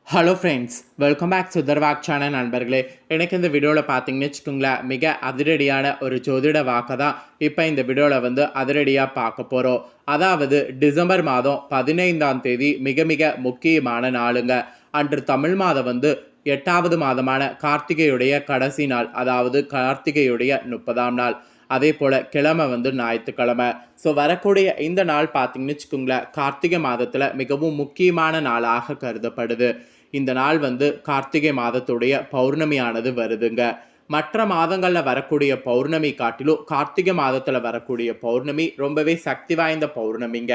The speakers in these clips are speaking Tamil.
Hello friends, welcome back to தர்வாக் சேனல் நண்பர்களே. எனக்கு இந்த வீடியோவில் பார்த்தீங்கன்னு வச்சுக்கோங்களேன், மிக அதிரடியான ஒரு ஜோதிட வாக்கை தான் இப்போ இந்த வீடியோவில் அதிரடியாக பார்க்க போகிறோம். அதாவது டிசம்பர் மாதம் 15ஆம் தேதி மிக மிக முக்கியமான நாளுங்க. அன்று தமிழ் மாதம் 8வது மாதமான கார்த்திகையுடைய கடைசி நாள், அதாவது கார்த்திகையுடைய 30ஆம் நாள். அதே போல் கிழமை ஞாயிற்றுக்கிழமை. ஸோ வரக்கூடிய இந்த நாள் பார்த்தீங்கன்னு வச்சுக்கோங்களேன், கார்த்திகை மாதத்தில் மிகவும் முக்கியமான நாளாக கருதப்படுது. இந்த நாள் கார்த்திகை மாதத்துடைய பௌர்ணமியானது வருதுங்க. மற்ற மாதங்களில் வரக்கூடிய பௌர்ணமி காட்டிலும் கார்த்திகை மாதத்தில் வரக்கூடிய பௌர்ணமி ரொம்பவே சக்தி வாய்ந்த பௌர்ணமிங்க.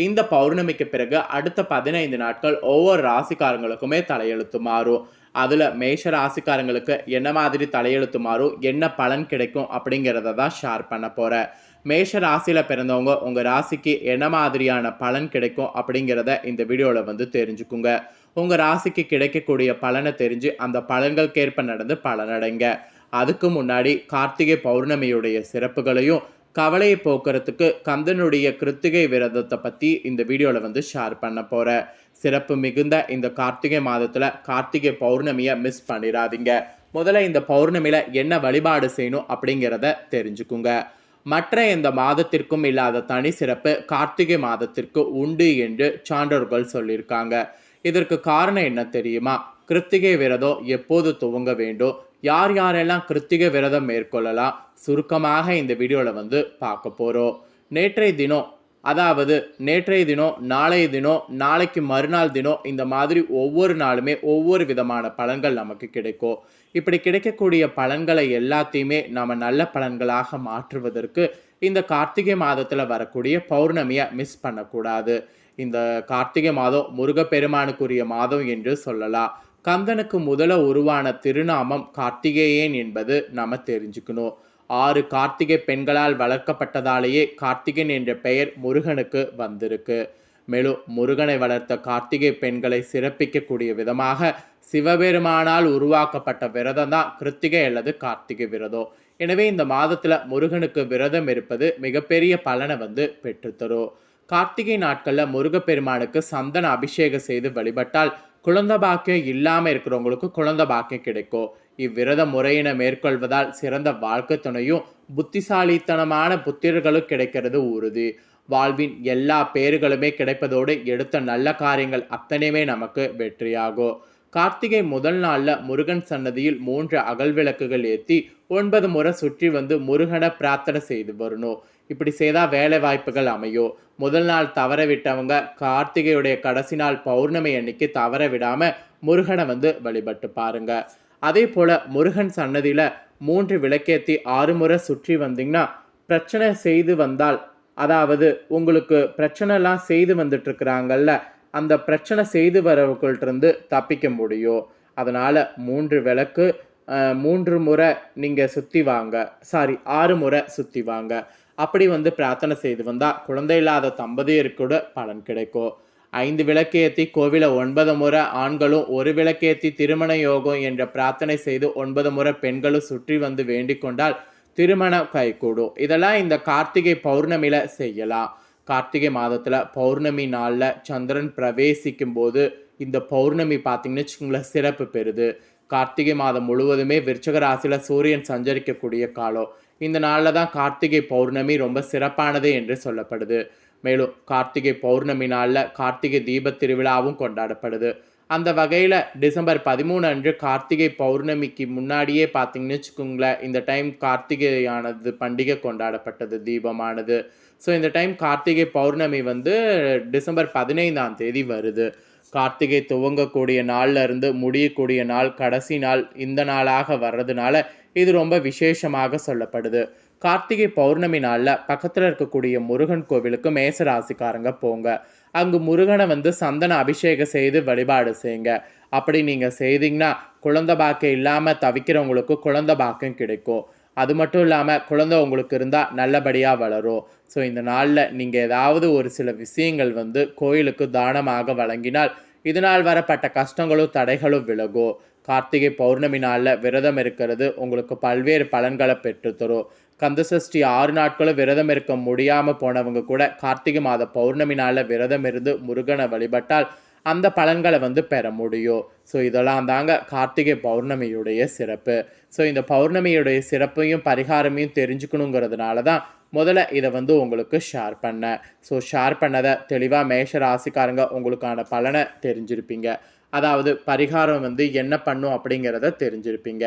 இந்த பௌர்ணமிக்கு பிறகு அடுத்த 15 நாட்கள் ஒவ்வொரு ராசிக்காரங்களுக்குமே தலையெழுத்து மாறும். அதில் மேஷ ராசிக்காரங்களுக்கு என்ன மாதிரி தலையெழுத்து மாறும், என்ன பலன் கிடைக்கும் அப்படிங்கிறத தான் ஷேர் பண்ண போகிறேன். மேஷ ராசியில் பிறந்தவங்க உங்கள் ராசிக்கு என்ன மாதிரியான பலன் கிடைக்கும் அப்படிங்கிறத இந்த வீடியோவில் தெரிஞ்சுக்குங்க. உங்கள் ராசிக்கு கிடைக்கக்கூடிய பலனை தெரிஞ்சு அந்த பலன்களுக்கேற்ப நடந்து பலனடைங்க. அதுக்கு முன்னாடி கார்த்திகை பௌர்ணமியுடைய சிறப்புகளையும் கவலையை போக்குறதுக்கு கந்தனுடைய கிருத்திகை விரதத்தை பற்றி இந்த வீடியோவில் ஷேர் பண்ண போகிறேன். சிறப்பு மிகுந்த இந்த கார்த்திகை மாதத்தில் கார்த்திகை பௌர்ணமியை மிஸ் பண்ணிடாதீங்க. முதல்ல இந்த பௌர்ணமியில் என்ன வழிபாடு செய்யணும் அப்படிங்கிறத தெரிஞ்சுக்குங்க. மற்ற எந்த மாதத்திற்கும் இல்லாத தனி சிறப்பு கார்த்திகை மாதத்திற்கு உண்டு என்று சான்றோர்கள் சொல்லியிருக்காங்க. இதற்கு காரணம் என்ன தெரியுமா? கிருத்திகை விரதம் எப்போது துவங்க வேண்டும், யார் யாரெல்லாம் கிருத்திகை விரதம் மேற்கொள்ளலாம், சுருக்கமாக இந்த வீடியோவில் பார்க்க போகிறோம். நேற்றைய தினம், அதாவது நேற்றைய தினம், நாளைய தினம், நாளைக்கு மறுநாள் தினம், இந்த மாதிரி ஒவ்வொரு நாளுமே ஒவ்வொரு விதமான பலன்கள் நமக்கு கிடைக்கும். இப்படி கிடைக்கக்கூடிய பலன்களை எல்லாத்தையுமே நம்ம நல்ல பலன்களாக மாற்றுவதற்கு இந்த கார்த்திகை மாதத்தில் வரக்கூடிய பௌர்ணமியை மிஸ் பண்ணக்கூடாது. இந்த கார்த்திகை மாதம் முருகப்பெருமானுக்குரிய மாதம் என்று சொல்லலாம். கந்தனுக்கு முதல உருவான திருநாமம் கார்த்திகேயன் என்பது நம்ம தெரிஞ்சுக்கணும். 6 கார்த்திகை பெண்களால் வளர்க்கப்பட்டதாலேயே கார்த்திகன் என்ற பெயர் முருகனுக்கு வந்திருக்கு. மேலும் முருகனை வளர்த்த கார்த்திகை பெண்களை சிறப்பிக்கக்கூடிய விதமாக சிவபெருமானால் உருவாக்கப்பட்ட விரதம் தான் கிருத்திகை அல்லது கார்த்திகை விரதம். எனவே இந்த மாதத்துல முருகனுக்கு விரதம் இருப்பது மிகப்பெரிய பலனை பெற்றுத்தரும். கார்த்திகை நாட்களில் முருகப்பெருமானுக்கு சந்தன அபிஷேகம் செய்து வழிபட்டால் குழந்தை பாக்கியம் இல்லாமல் இருக்கிறவங்களுக்கு குழந்தை பாக்கியம் கிடைக்கும். இவ்விரத முறையினை மேற்கொள்வதால் சிறந்த வாழ்க்கை துணையும் புத்திசாலித்தனமான புத்திரர்களும் கிடைக்கிறது உறுதி. வாழ்வின் எல்லா பேறுகளுமே கிடைப்பதோடு எடுத்த நல்ல காரியங்கள் அத்தனையுமே நமக்கு வெற்றியாகும். கார்த்திகை முதல் நாளில் முருகன் சன்னதியில் 3 அகல் விளக்குகள் ஏற்றி 9 முறை சுற்றி முருகனை பிரார்த்தனை செய்து வரணும். இப்படி செய்தால் வேலை வாய்ப்புகள் அமையும். முதல் நாள் தவற விட்டவங்க கார்த்திகையுடைய கடைசி நாள் பௌர்ணமி அன்னைக்கு தவற விடாம முருகனை வழிபட்டு பாருங்க. அதே போல முருகன் சன்னதியில 3 விளக்கேற்றி 6 முறை சுற்றி வந்தீங்கன்னா பிரச்சனை செய்து வந்தால், அதாவது உங்களுக்கு பிரச்சனை எல்லாம் செய்து வந்துட்டு இருக்கிறாங்கல்ல, அந்த பிரச்சனை செய்து வரவங்கள்ட்ட தப்பிக்க முடியும். அதனால 3 விளக்கு 3 முறை நீங்க சுத்தி வாங்க, 6 முறை சுத்தி வாங்க. அப்படி பிரார்த்தனை செய்து வந்தால் குழந்தை இல்லாத தம்பதியருக்கு பலன் கிடைக்கும். 5 விளக்கேற்றி கோவில 9 முறை ஆண்களும், 1 விளக்கேற்றி திருமண யோகம் என்ற பிரார்த்தனை செய்து 9 முறை பெண்களும் சுற்றி வேண்டிக் கொண்டால் திருமணம் கைகூடும். இதெல்லாம் இந்த கார்த்திகை பௌர்ணமியில செய்யலாம். கார்த்திகை மாதத்துல பௌர்ணமி நாள்ல சந்திரன் பிரவேசிக்கும் போது இந்த பௌர்ணமி பார்த்தீங்கன்னு வச்சுக்கோங்களேன் சிறப்பு பெறுது. கார்த்திகை மாதம் முழுவதுமே விருச்சிக ராசியில சூரியன் சஞ்சரிக்கக்கூடிய காலம். இந்த நாளில் தான் கார்த்திகை பௌர்ணமி ரொம்ப சிறப்பானது என்று சொல்லப்படுது. மேலும் கார்த்திகை பௌர்ணமி நாளில் கார்த்திகை தீப திருவிழாவும் கொண்டாடப்படுது. அந்த வகையில் டிசம்பர் 13 அன்று கார்த்திகை பௌர்ணமிக்கு முன்னாடியே பார்த்தீங்கன்னு வச்சுக்கோங்களேன், இந்த டைம் கார்த்திகையானது பண்டிகை கொண்டாடப்பட்டது, தீபமானது. ஸோ இந்த டைம் கார்த்திகை பௌர்ணமி டிசம்பர் 15ஆம் தேதி வருது. கார்த்திகை துவங்கக்கூடிய நாள்ல இருந்து முடியக்கூடிய நாள் கடைசி நாள் இந்த நாளாக வர்றதுனால இது ரொம்ப விசேஷமாக சொல்லப்படுது. கார்த்திகை பௌர்ணமி நாளில் பக்கத்தில் இருக்கக்கூடிய முருகன் கோவிலுக்கு மேச ராசிக்காரங்க போங்க. அங்கு முருகனை சந்தன அபிஷேகம் செய்து வழிபாடு செய்யுங்க. அப்படி நீங்கள் செய்தீங்கன்னா குழந்தை பாக்கியம் இல்லாமல் தவிக்கிறவங்களுக்கு குழந்தை பாக்கியம் கிடைக்கும். அது மட்டும் இல்லாமல் குழந்தை உங்களுக்கு இருந்தால் நல்லபடியாக வளரும். ஸோ இந்த நாளில் நீங்கள் ஏதாவது ஒரு சில விஷயங்கள் கோயிலுக்கு தானமாக வழங்கினால் இதனால் வரப்பட்ட கஷ்டங்களும் தடைகளும் விலகும். கார்த்திகை பௌர்ணமி நாளில் விரதம் இருக்கிறது உங்களுக்கு பல்வேறு பலன்களை பெற்றுத்தரும். கந்தசஷ்டி 6 நாட்களும் விரதம் இருக்க முடியாமல் போனவங்க கூட கார்த்திகை மாத பௌர்ணமி நாளில் விரதம் இருந்து முருகனை வழிபட்டால் அந்த பலன்களை வந்து பெற முடியும். ஸோ இதெல்லாம் தாங்க கார்த்திகை பௌர்ணமியுடைய சிறப்பு. ஸோ இந்த பௌர்ணமியுடைய சிறப்பையும் பரிகாரமையும் தெரிஞ்சுக்கணுங்கிறதுனால தான் முதல்ல இதை வந்து உங்களுக்கு ஷேர் பண்ணேன். ஸோ ஷேர் பண்ணதை தெளிவாக மேஷ ராசிக்காரங்க உங்களுக்கான பலனை தெரிஞ்சிருப்பீங்க. அதாவது பரிகாரம் வந்து என்ன பண்ணும் அப்படிங்கிறத தெரிஞ்சிருப்பீங்க.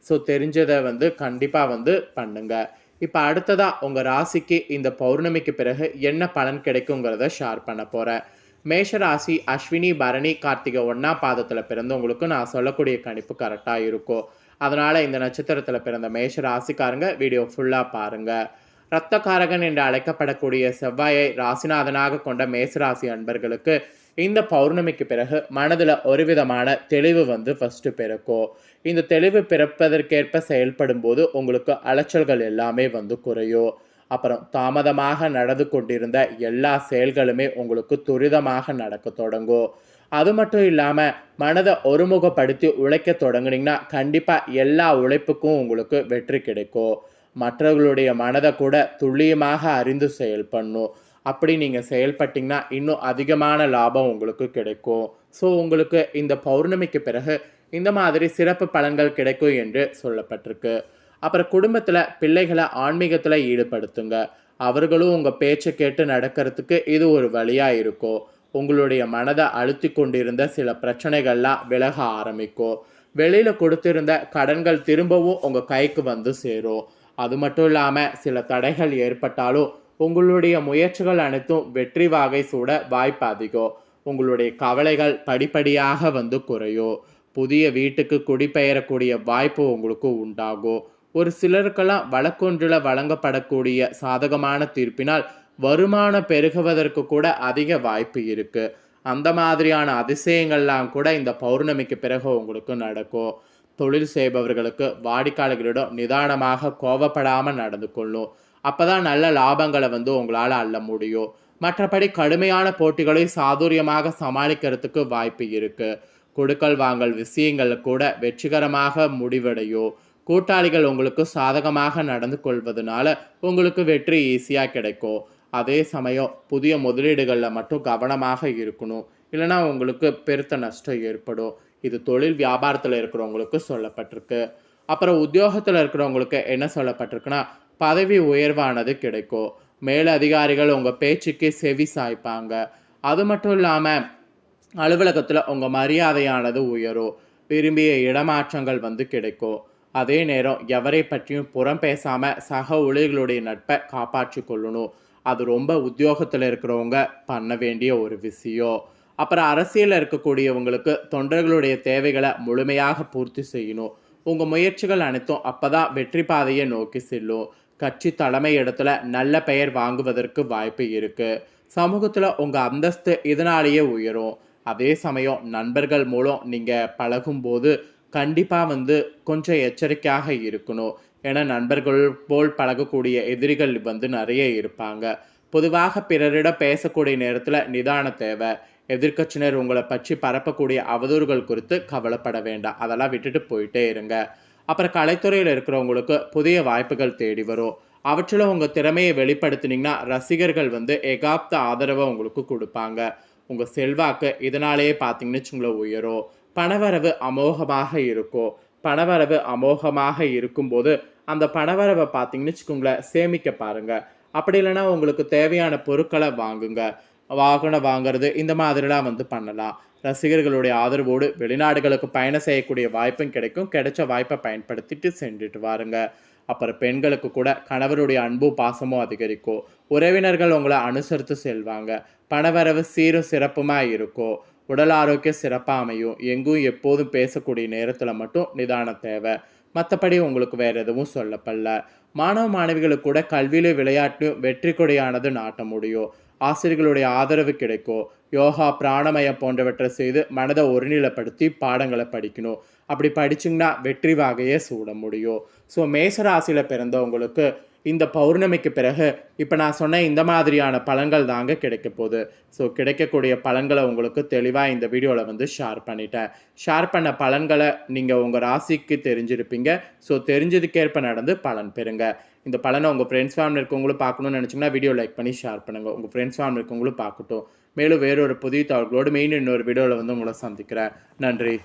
ஸோ தெரிஞ்சதை வந்து கண்டிப்பாக வந்து பண்ணுங்க. இப்போ அடுத்ததாக உங்கள் ராசிக்கு இந்த பௌர்ணமிக்கு பிறகு என்ன பலன் கிடைக்குங்கிறத ஷேர் பண்ண போகிறேன். மேஷராசி அஸ்வினி பரணி கார்த்திகை 1ஆம் பாதத்தில் பிறந்தவங்களுக்கு நான் சொல்லக்கூடிய கணிப்பு கரெக்டாக இருக்கும். அதனால் இந்த நட்சத்திரத்தில் பிறந்த மேஷ ராசிக்காரங்க வீடியோ ஃபுல்லாக பாருங்கள். இரத்தக்காரகன் என்று அழைக்கப்படக்கூடிய செவ்வாயை ராசிநாதனாக கொண்ட மேசராசி அன்பர்களுக்கு இந்த பௌர்ணமிக்கு பிறகு மனதில் ஒரு விதமான தெளிவு வந்து ஃபஸ்ட்டு பிறக்கும். இந்த தெளிவு பிறப்பதற்கேற்ப செயல்படும் போது உங்களுக்கு அலைச்சல்கள் எல்லாமே வந்து குறையும். அப்புறம் தாமதமாக நடந்து கொண்டிருந்த எல்லா செயல்களுமே உங்களுக்கு துரிதமாக நடக்க தொடங்கும். அது மட்டும் இல்லாமல் மனதை ஒருமுகப்படுத்தி உழைக்க தொடங்குனீங்கன்னா கண்டிப்பாக எல்லா உழைப்புக்கும் உங்களுக்கு வெற்றி கிடைக்கும். மற்றவர்களுடைய மனதை கூட துல்லியமாக அறிந்து செயல்படணும். அப்படி நீங்கள் செயல்பட்டிங்கன்னா இன்னும் அதிகமான லாபம் உங்களுக்கு கிடைக்கும். ஸோ உங்களுக்கு இந்த பௌர்ணமிக்கு பிறகு இந்த மாதிரி சிறப்பு பலன்கள் கிடைக்கும் என்று சொல்லப்பட்டிருக்கு. அப்புறம் குடும்பத்தில் பிள்ளைகளை ஆன்மீகத்தில் ஈடுபடுத்துங்க. அவர்களும் உங்கள் பேச்சை கேட்டு நடக்கிறதுக்கு இது ஒரு வழியாக இருக்கும். உங்களுடைய மனதை அழுத்தி கொண்டிருந்த சில பிரச்சனைகள்லாம் விலக ஆரம்பிக்கும். வெளியில் கொடுத்திருந்த கடன்கள் திரும்பவும் உங்கள் கைக்கு வந்து சேரும். அது மட்டும் இல்லாமல் சில தடைகள் ஏற்பட்டாலும் உங்களுடைய முயற்சிகள் அனைத்தும் வெற்றி வாகை சூட வாய்ப்பு அதிகம். உங்களுடைய கவலைகள் படிப்படியாக வந்து குறையும். புதிய வீட்டுக்கு குடிபெயரக்கூடிய வாய்ப்பு உங்களுக்கு உண்டாகும். ஒரு சிலருக்கெல்லாம் வழக்கொன்றில் வழங்கப்படக்கூடிய சாதகமான தீர்ப்பினால் வருமானம் பெருகுவதற்கு கூட அதிக வாய்ப்பு இருக்குது. அந்த மாதிரியான அதிசயங்கள்லாம் கூட இந்த பௌர்ணமிக்கு பிறகு உங்களுக்கு நடக்கும். தொழில் செய்பவர்களுக்கு வாடிக்கையாளர்களிடம் நிதானமாக கோபப்படாமல் நடந்து கொள்ளும். அப்போ தான் நல்ல லாபங்களை வந்து உங்களால் அள்ள முடியும். மற்றபடி கடுமையான போட்டிகளை சாதுரியமாக சமாளிக்கிறதுக்கு வாய்ப்பு இருக்குது. கொடுக்கல் வாங்கல் விஷயங்கள் கூட வெற்றிகரமாக முடிவடையும். கூட்டாளிகள் உங்களுக்கு சாதகமாக நடந்து கொள்வதனால உங்களுக்கு வெற்றி ஈஸியாக கிடைக்கும். அதே சமயம் புதிய முதலீடுகளில் மட்டும் கவனமாக இருக்கணும். இல்லைனா உங்களுக்கு பெருத்த நஷ்டம் ஏற்படும். இது தொழில் வியாபாரத்தில் இருக்கிறவங்களுக்கு சொல்லப்பட்டிருக்கு. அப்புறம் உத்தியோகத்தில் இருக்கிறவங்களுக்கு என்ன சொல்லப்பட்டிருக்குன்னா பதவி உயர்வானது கிடைக்கும். மேலதிகாரிகள் உங்கள் பேச்சுக்கு செவி சாய்ப்பாங்க. அது மட்டும் இல்லாமல் அலுவலகத்தில் உங்கள் மரியாதையானது உயரும். விரும்பிய இடமாற்றங்கள் வந்து கிடைக்கும். அதே நேரம் எவரை பற்றியும் புறம் பேசாமல் சக ஊழியர்களுடைய நட்பை காப்பாற்றி கொள்ளணும். அது ரொம்ப உத்தியோகத்தில் இருக்கிறவங்க பண்ண வேண்டிய ஒரு விஷயம். அப்புறம் அரசியலில் இருக்கக்கூடியவங்களுக்கு தொண்டர்களுடைய தேவைகளை முழுமையாக பூர்த்தி செய்யணும். உங்கள் முயற்சிகள் அனைத்தும் அப்போ தான் வெற்றி பாதையை நோக்கி செல்லும். கட்சி தலைமை இடத்துல நல்ல பெயர் வாங்குவதற்கு வாய்ப்பு இருக்குது. சமூகத்தில் உங்கள் அந்தஸ்து இதனாலேயே உயரும். அதே சமயம் நண்பர்கள் மூலம் நீங்கள் பழகும்போது கண்டிப்பாக வந்து கொஞ்சம் எச்சரிக்கையாக இருக்கணும். ஏன்னா நண்பர்கள் போல் பழகக்கூடிய எதிரிகள் வந்து நிறைய இருப்பாங்க. பொதுவாக பிறரிடம் பேசக்கூடிய நேரத்தில் நிதான தேவை. எதிர்க்கட்சியினர் உங்களை பற்றி பரப்பக்கூடிய அவதூறுகள் குறித்து கவலைப்பட வேண்டாம். அதெல்லாம் விட்டுட்டு போயிட்டே இருங்க. அப்புறம் கலைத்துறையில் இருக்கிறவங்களுக்கு புதிய வாய்ப்புகள் தேடி வரும். அவற்றில் உங்கள் திறமையை வெளிப்படுத்தினீங்கன்னா ரசிகர்கள் வந்து எகாப்த ஆதரவை உங்களுக்கு கொடுப்பாங்க. உங்கள் செல்வாக்கு இதனாலேயே பார்த்தீங்கன்னு வச்சுங்கள உயரும். பணவரவு அமோகமாக இருக்கும். பணவரவு அமோகமாக இருக்கும்போது அந்த பணவரவை பார்த்தீங்கன்னு வச்சுக்கோங்களேன் சேமிக்க பாருங்கள். அப்படி இல்லைன்னா உங்களுக்கு தேவையான பொருட்களை வாங்குங்க. வாகனம் வாங்கிறது இந்த மாதிரிலாம் வந்து பண்ணலாம். ரசிகர்களுடைய ஆதரவோடு வெளிநாடுகளுக்கு பயணம் செய்யக்கூடிய வாய்ப்பும் கிடைக்கும். கிடைச்ச வாய்ப்பை பயன்படுத்திட்டு சென்றுட்டு வாருங்க. அப்புறம் பெண்களுக்கு கூட கணவருடைய அன்பு பாசமும் அதிகரிக்கும். உறவினர்கள் உங்களை அனுசரித்து செல்வாங்க. பணவரவு சீரும் சிறப்புமாக இருக்கும். உடல் ஆரோக்கியம் சிறப்பாக அமையும். எங்கும் எப்போதும் பேசக்கூடிய நேரத்தில் மட்டும் நிதானம் தேவை. மற்றபடி உங்களுக்கு வேறு எதுவும் சொல்லப்படல. மாணவ மாணவிகளுக்கு கூட கல்வியிலும் விளையாட்டும் வெற்றி கொடையானது நாட்ட முடியும். ஆசிரியர்களுடைய ஆதரவு கிடைக்கும். யோகா பிராணமயம் போன்றவற்றை செய்து மனதை ஒருநிலைப்படுத்தி பாடங்களை படிக்கணும். அப்படி படிச்சிங்கன்னா வெற்றி வாகையே சூட முடியும். ஸோ மேசராசியில் பிறந்தவங்களுக்கு இந்த பௌர்ணமிக்கு பிறகு இப்போ நான் சொன்ன இந்த மாதிரியான பலன்கள் தாங்க கிடைக்க போகுது. ஸோ கிடைக்கக்கூடிய பலன்களை உங்களுக்கு தெளிவாக இந்த வீடியோவில் வந்து ஷேர் பண்ணிட்டேன். ஷேர் பண்ண பலன்களை நீங்கள் உங்கள் ராசிக்கு தெரிஞ்சிருப்பீங்க. ஸோ தெரிஞ்சதுக்கேற்ப நடந்து பலன் பெறுங்க. இந்த பலனை உங்கள் ஃப்ரெண்ட்ஸ் ஃபேமிலி இருக்கவங்களும் பார்க்கணும்னு நினச்சிங்கன்னா வீடியோ லைக் பண்ணி ஷேர் பண்ணுங்கள். உங்கள் ஃப்ரெண்ட்ஸ் ஃபேமிலி இருக்கவங்களும் பார்க்கட்டும். மேலும் வேறொரு புதிய தகவல்களோடு மெயின் இன்னொரு வீடியோவில் வந்து உங்களை சந்திக்கிறேன். நன்றி.